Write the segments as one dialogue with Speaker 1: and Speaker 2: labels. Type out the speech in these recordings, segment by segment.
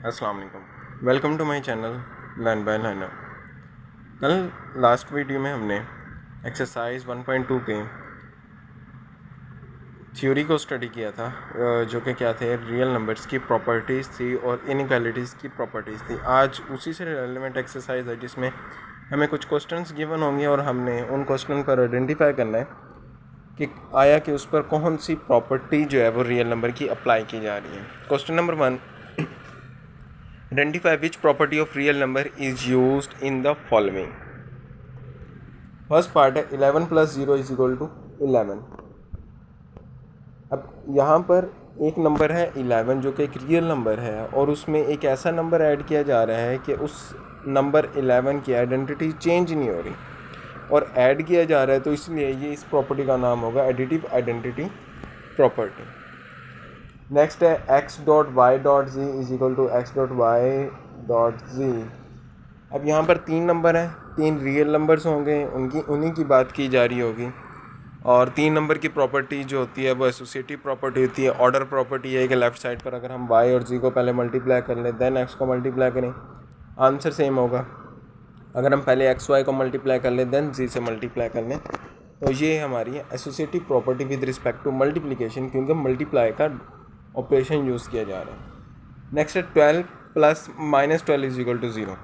Speaker 1: अस्सलाम वालेकुम, welcome to my channel learn by learner. कल लास्ट वीडियो में हमने एक्सरसाइज 1.2 के थ्योरी को स्टडी किया था, जो कि क्या थे, रियल नंबर्स की प्रॉपर्टीज़ थी और इनइक्वालिटीज़ की प्रॉपर्टीज़ थी। आज उसी से रिलेवेंट एक्सरसाइज है जिसमें हमें कुछ क्वेश्चंस गिवन होंगे और हमने उन क्वेश्चन पर आइडेंटिफाई करना है कि आया कि उस पर कौन सी प्रॉपर्टी जो है वो रियल नंबर की अप्लाई की जा रही है। Question number 1, identify which property of real number is used in the following। First part है 11 + 0 = 11। अब यहाँ पर एक नंबर है 11 जो कि एक रियल नंबर है और उसमें एक ऐसा नंबर ऐड किया जा रहा है कि उस नंबर 11 की आइडेंटिटी चेंज नहीं हो रही और ऐड किया जा रहा है, तो इसलिए ये इस प्रॉपर्टी का नाम होगा एडिटिव आइडेंटिटी प्रॉपर्टी। नेक्स्ट है x.y.z = x.y.z। अब यहाँ पर 3 नंबर हैं, 3 रियल नंबर्स होंगे, उन्हीं की बात की जा रही होगी। और 3 नंबर की प्रॉपर्टी जो होती है वो एसोसिएटिव प्रॉपर्टी होती है। ऑर्डर प्रॉपर्टी है कि लेफ़्ट साइड पर अगर हम y और z को पहले मल्टीप्लाई कर लें देन x को मल्टीप्लाई करें, आंसर सेम होगा। अगर हम पहले एक्स वाई को मल्टीप्लाई कर लें देन z से मल्टीप्लाई कर लें, तो ये हमारी associative property with respect to multiplication, क्योंकि मल्टीप्लाई का ऑपरेशन यूज़ किया जा रहा है। नेक्स्ट है 12 + -12 = 0।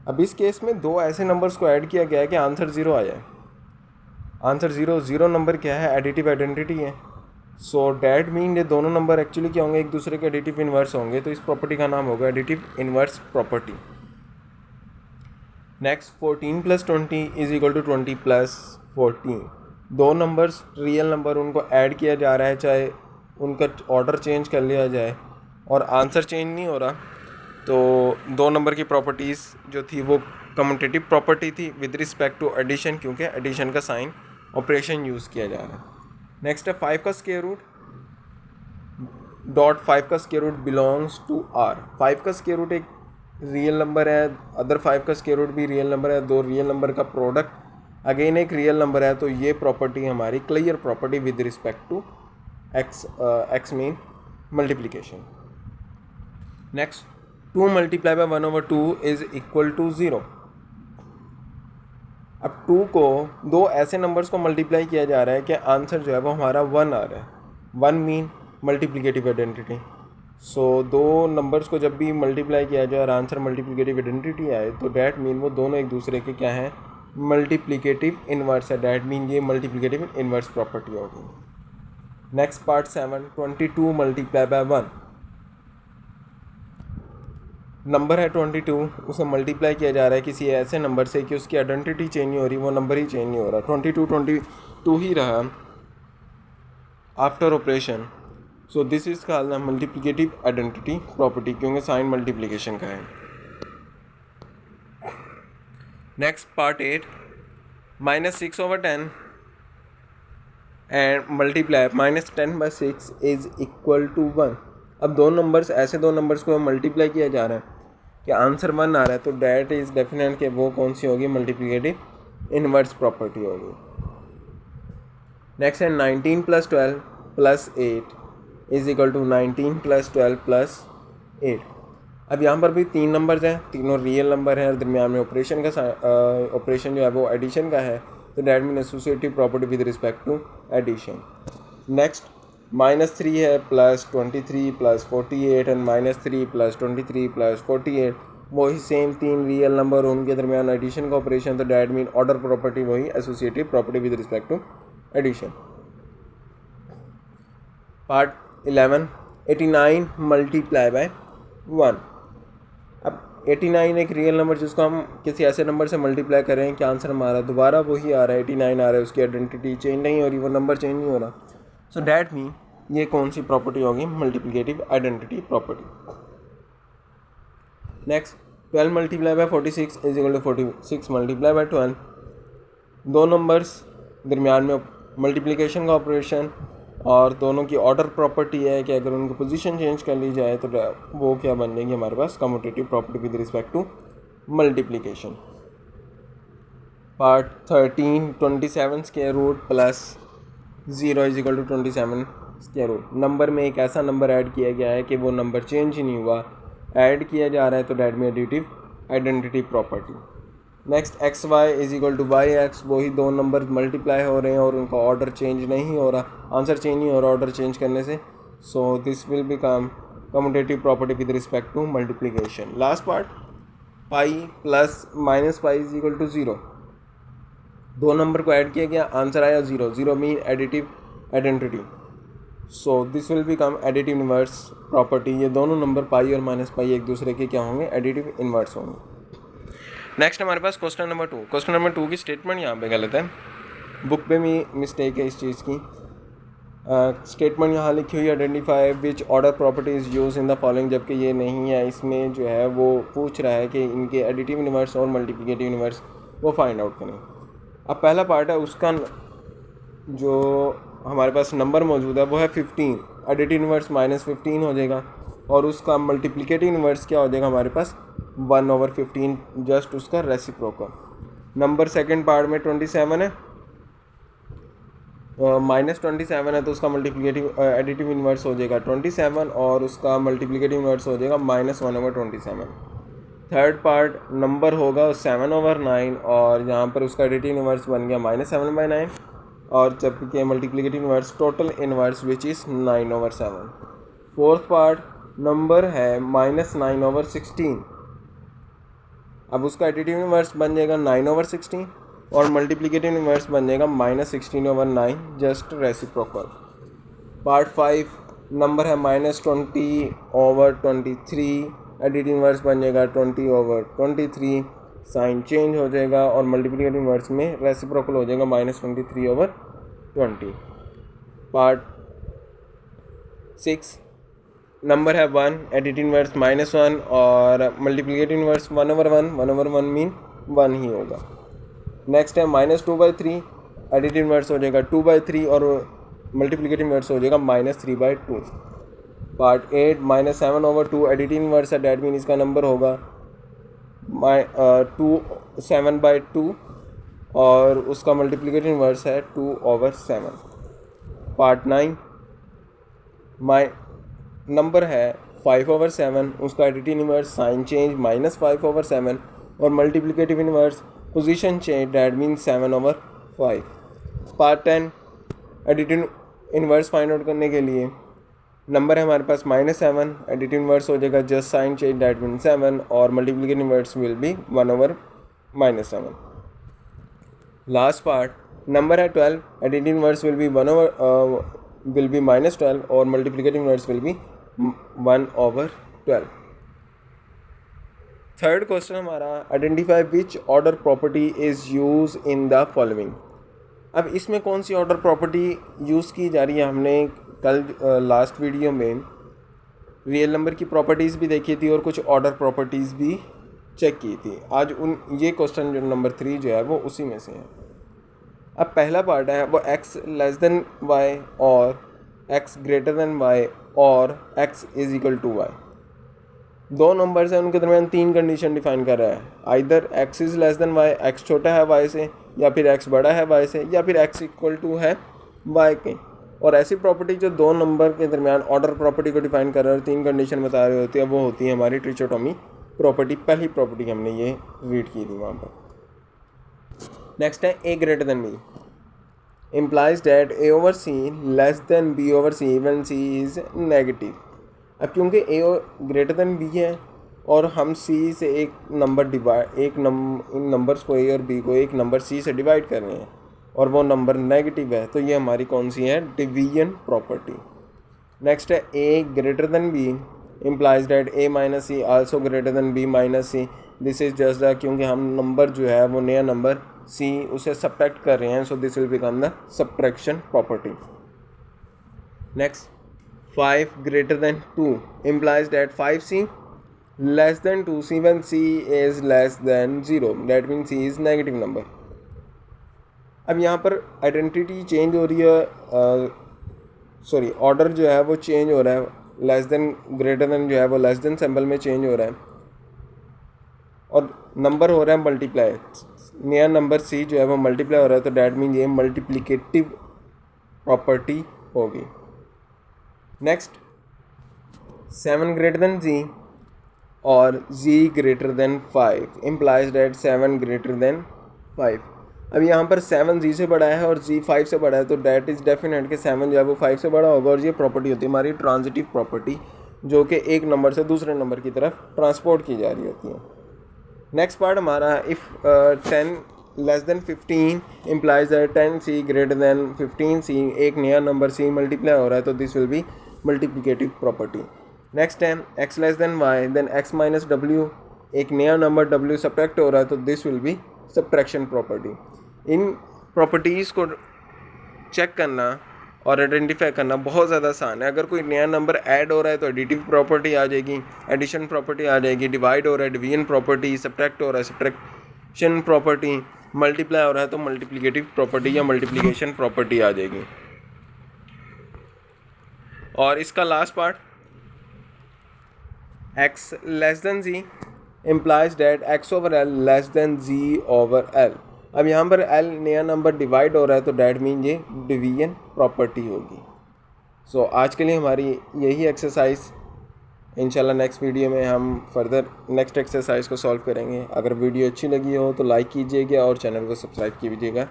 Speaker 1: अब इस केस में दो ऐसे नंबर्स को ऐड किया गया है कि आंसर 0 आ जाए। आंसर 0 नंबर क्या है, एडिटिव आइडेंटिटी है। सो डैट मीन ये दोनों नंबर एक्चुअली क्या होंगे, एक दूसरे के एडिटिव इन्वर्स होंगे, तो इस प्रॉपर्टी का नाम होगा एडिटिव इन्वर्स प्रॉपर्टी। नेक्स्ट 14 + 20 = 20 + 14। दो नंबर्स रियल नंबर, उनको ऐड किया जा रहा है, चाहे उनका ऑर्डर चेंज कर लिया जाए और आंसर चेंज नहीं हो रहा, तो दो नंबर की प्रॉपर्टीज़ जो थी वो कम्यूटेटिव प्रॉपर्टी थी विद रिस्पेक्ट टू एडिशन, क्योंकि एडिशन का साइन ऑपरेशन यूज़ किया जा रहा है। नेक्स्ट है 5 का स्क्वायर रूट डॉट 5 का square root belongs to R. 5 का स्क्वायर रूट एक रियल नंबर है, अदर 5 का स्क्वायर रूट भी रियल नंबर है, दो रियल नंबर का प्रोडक्ट अगेन एक रियल नंबर है, तो ये प्रॉपर्टी हमारी clear property with respect to x mean multiplication. Next 2 × 1/2 = 0। अब 2 को दो ऐसे नंबर्स को मल्टीप्लाई किया जा रहा है कि आंसर जो है वो हमारा 1 आ रहा है। 1 मीन मल्टीप्लिकेटिव आइडेंटिटी। सो दो नंबर्स को जब भी मल्टीप्लाई किया जाए और आंसर मल्टीप्लिकेटिव आइडेंटिटी आए, तो डैट मीन वो दोनों एक दूसरे के क्या हैं, मल्टीप्लिकेटिव इन्वर्स है। डैट मीन ये मल्टीप्लिकेटिव इन्वर्स प्रॉपर्टी होगी। Next part 7, 22 × 1। नंबर है 22, उसे मल्टीप्लाई किया जा रहा है किसी ऐसे नंबर से कि उसकी आइडेंटिटी चेंज नहीं हो रही, वो नंबर ही चेंज नहीं हो रहा, 22 ही रहा after operation. So this is called the multiplicative identity property, क्योंकि साइन मल्टीप्लिकेशन का है। Next part 8, -6/10 and multiply -10/6 = 1। अब दो नंबर्स, ऐसे दो नंबर्स को मल्टीप्लाई किया जा रहा है कि आंसर 1 आ रहा है, तो डैट इज़ डेफिनेट कि वो कौन सी होगी, मल्टीप्लिकेटिव इन्वर्स प्रॉपर्टी होगी। नेक्स्ट है 19 + 12 + 8 = 19 + 12 + 8। अब यहाँ पर भी 3 नंबर्स हैं, तीनों रियल नंबर हैं और दरमियान में ऑपरेशन जो है वो एडिशन का है, तो that mean associative property with respect to addition. Next -3 है +23 + 48 एंड -3 + 23 + 48, वही सेम 3 रियल नंबर, उनके दरमियान एडिशन का ऑपरेशन, तो डैट मीन ऑर्डर प्रॉपर्टी वही associative property with respect to addition. Part 11, 89 × 1। अब 89 एक रियल नंबर जिसको हम किसी ऐसे नंबर से मल्टीप्लाई कर रहे हैं कि आंसर हमारा दोबारा वही आ रहा है, 89 आ रहा है, उसकी आइडेंटिटी चेंज नहीं हो रही, वो नंबर चेंज नहीं हो रहा, सो डैट मीन ये कौन सी प्रॉपर्टी होगी, मल्टीप्लिकेटिव आइडेंटिटी प्रॉपर्टी। नेक्स्ट 12 × 46 = 46 × 12। दो नंबर्स दरमियान में मल्टीप्लिकेशन का ऑपरेशन और दोनों की ऑर्डर प्रॉपर्टी है कि अगर उनकी पोजीशन चेंज कर ली जाए तो वो क्या बन जाएंगे हमारे पास, commutative property with respect to multiplication. Part 13, 27 square root + 0 = 27 square root. Number में एक ऐसा नंबर ऐड किया गया है कि वो नंबर चेंज ही नहीं हुआ, ऐड किया जा रहा है तो that mean additive identity property. Next x y is equal to y x, वही दो नंबर मल्टीप्लाई हो रहे हैं और उनका ऑर्डर चेंज नहीं हो रहा, आंसर चेंज नहीं हो रहा ऑर्डर चेंज करने से। So this will become commutative property with respect to multiplication. Last part, pi plus minus pi is equal to 0, दो नंबर को ऐड किया गया, आंसर आया 0, 0 mean additive identity. So this will become additive inverse property. ये दोनों number पाई और minus pi एक दूसरे के क्या होंगे, एडिटिव इनवर्स होंगे। नेक्स्ट हमारे पास क्वेश्चन नंबर 2। क्वेश्चन नंबर 2 की स्टेटमेंट यहाँ पे गलत है, बुक पे भी मिस्टेक है इस चीज़ की। स्टेटमेंट यहाँ लिखी हुई है identify which order property is use in the following, जबकि ये नहीं है। इसमें जो है वो पूछ रहा है कि इनके एडिटिव यूनिवर्स और मल्टीप्लिकेटिव यूनिवर्स वो फाइंड आउट करें। अब पहला पार्ट है उसका जो हमारे पास नंबर मौजूद है वो है 15, एडिटिव यूनिवर्स -15 हो जाएगा और उसका मल्टीप्लिकेटिव यूनिवर्स क्या हो जाएगा हमारे पास 1/15, जस्ट उसका रेसिप्रोकल। नंबर सेकंड पार्ट में 27 है, -27 है तो उसका मल्टीप्लिकेटिव एडिटिव इन्वर्स हो जाएगा 27 और उसका मल्टीप्लिकेटिव इन्वर्स हो जाएगा -1/27। थर्ड पार्ट नंबर होगा 7/9 और यहाँ पर उसका एडिटिव इन्वर्स बन गया -7/9 और जबकि multiplicative inverse total inverse which is 9/7। Fourth part number है -9/16, अब उसका एडिटिव इन्वर्स बन जाएगा 9/16 और मल्टीप्लिकेटिव इन्वर्स बन जाएगा -16/9, जस्ट रेसिप्रोकल। पार्ट 5 नंबर है -20/23, एडिटिव इन्वर्स बन जाएगा 20/23, साइन चेंज हो जाएगा और मल्टीप्लिकेटिव इन्वर्स में रेसिप्रोकल हो जाएगा -23/20। पार्ट 6 नंबर है 1, एडिटिव इन्वर्स -1 और मल्टीप्लिकेटिव इन्वर्स 1/1, 1/1 मीन 1 ही होगा। नेक्स्ट है -2/3, एडिटिव इन्वर्स हो जाएगा 2/3 और मल्टीप्लिकेटिव इन्वर्स हो जाएगा -3/2। पार्ट 8 -7/2, एडिटिव इन्वर्स है डैट मीन इसका नंबर होगा 7/2 और उसका मल्टीप्लिकेटिव इन्वर्स है 2/7। पार्ट 9 नंबर है 5/7, उसका एडिटिव इन्वर्स साइन चेंज -5/7 और multiplicative inverse position change that mean 7/5। Part 10 additive inverse find out करने के लिए नंबर है हमारे पास -7, एडिटिव इन्वर्स हो जाएगा just sign change that mean 7 और multiplicative inverse will be 1/-7। Last part number है 12, एडिटिव इन्वर्स विल बी -12 और multiplicative inverse will be 1/12। Third question हमारा identify which order property is use in the following. अब इसमें कौन सी order property use की जा रही है, हमने कल लास्ट वीडियो में रियल नंबर की प्रॉपर्टीज़ भी देखी थी और कुछ ऑर्डर प्रॉपर्टीज़ भी चेक की थी। आज ये क्वेश्चन जो नंबर 3 जो है वो उसी में से है। अब पहला पार्ट है वो x लेस देन y और x ग्रेटर देन y और x is equal to y। दो नंबर्स हैं उनके दरमियान 3 कंडीशन डिफाइन कर रहा है, either x is less than y, x छोटा है y से, या फिर x बड़ा है y से, या फिर x इक्वल टू है y के। और ऐसी प्रॉपर्टी जो दो नंबर के दरमियान ऑर्डर प्रॉपर्टी को डिफाइन कर रहा है और 3 कंडीशन बता रही होती है वो होती है हमारी ट्रिचोटोमी प्रॉपर्टी। पहली प्रॉपर्टी हमने ये रीड की थी वहाँ पर। नेक्स्ट है a greater than b implies that a over c less than b over c when c is negative। अब क्योंकि a ग्रेटर देन b है और हम c से इन नंबर्स को a और b को एक नंबर c से डिवाइड कर रहे हैं और वो नंबर नेगेटिव है, तो ये हमारी कौन सी है, डिवीजन प्रॉपर्टी। नेक्स्ट है a greater than b implies that a minus c also greater than b minus c. This is just the क्योंकि हम नंबर जो है वो नया नंबर c उसे सब्ट्रैक्ट कर रहे हैं, सो this will become the subtraction property. Next 5 greater than 2 implies that 5c less than 2c when c is less than 0, that means c is negative number. अब यहाँ पर आइडेंटिटी चेंज हो रही है, ऑर्डर जो है वो चेंज हो रहा है, लेस देन ग्रेटर देन जो है वो लेस देन सिंबल में चेंज हो रहा है और नंबर हो रहा है मल्टीप्लाई। नया नंबर c जो है वो मल्टीप्लाई हो रहा है, तो डैट मीन ये मल्टीप्लिकेटिव प्रॉपर्टी होगी। नेक्स्ट 7 ग्रेटर देन c और z greater than 5 implies that 7 greater than 5। अब यहाँ पर 7 z से बड़ा है और z 5 से बड़ा है, तो डैट इज़ डेफिनेट कि 7 जो है वो 5 से बड़ा होगा। और ये प्रॉपर्टी होती है हमारी ट्रांजिटिव प्रॉपर्टी, जो कि एक नंबर से दूसरे नंबर की तरफ ट्रांसपोर्ट की जा रही होती है। नेक्स्ट पार्ट हमारा if 10 less than 15 implies that 10c greater than 15c, एक नया नंबर c मल्टीप्लाई हो रहा है तो this will be multiplicative property. Next है x less than y then x minus w, एक नया नंबर w सब्ट्रैक्ट हो रहा है तो this will B subtraction property. In properties को चेक करना और आइडेंटिफाई करना बहुत ज़्यादा आसान है। अगर कोई नया नंबर ऐड हो रहा है तो एडिटिव प्रॉपर्टी आ जाएगी, एडिशन प्रॉपर्टी आ जाएगी, डिवाइड हो रहा है डिवीजन प्रॉपर्टी, सब्ट्रैक्ट हो रहा है सब्ट्रैक्शन प्रॉपर्टी, मल्टीप्लाई हो रहा है तो मल्टीप्लिकेटिव प्रॉपर्टी या मल्टीप्लिकेशन प्रॉपर्टी आ जाएगी। और इसका last part x less then z implies that x over l less than z over l। अब यहाँ पर l नया नंबर डिवाइड हो रहा है तो डैट मीन ये डिवीजन प्रॉपर्टी होगी। सो आज के लिए हमारी यही एक्सरसाइज, इंशाल्लाह नेक्स्ट वीडियो में हम फर्दर नेक्स्ट एक्सरसाइज को सॉल्व करेंगे। अगर वीडियो अच्छी लगी हो तो लाइक कीजिएगा और चैनल को सब्सक्राइब कीजिएगा।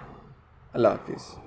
Speaker 1: अल्लाह हाफिज़।